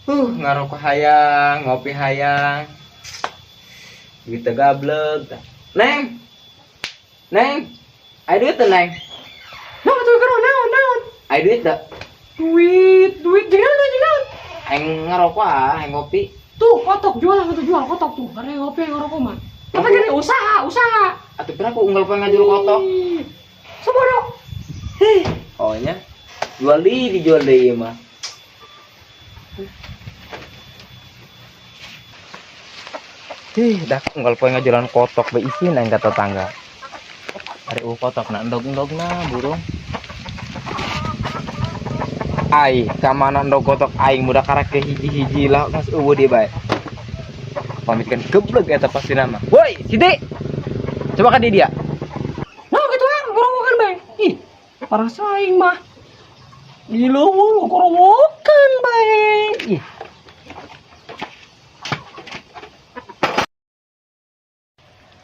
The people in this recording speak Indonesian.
Ngarokok hayang, ngopi hayang. Kita gablek. Neng. Neng. Ayo duit tuh, Neng. Naon tuh karo naon? Ayo duit dah. Duit jangan. Aing ngarokok aing ngopi. Tuh, kotok jual kotok tuh. Karena ngopi yang ngerokok mah. Tapi kan usaha. Atuh pernah aku unggal pengen ngajul kotok. Sebodoh. Oh nya. Dijual deui mah. Dah unggal pengen ngajulan kotok be isin aing ka tetangga. Ari kotok na endog-endogna burung. Ai, kamana endog kotok aing muda karek ke hiji-hiji lah geus eueuh di bae. Pamitkeun geblek eta pasti nama. Woi, Siti. Coba ka di dia. Nah, gitu kan ngorowokan bae. Ih, parah saing mah. Gila, ngorowokan bae. Ih,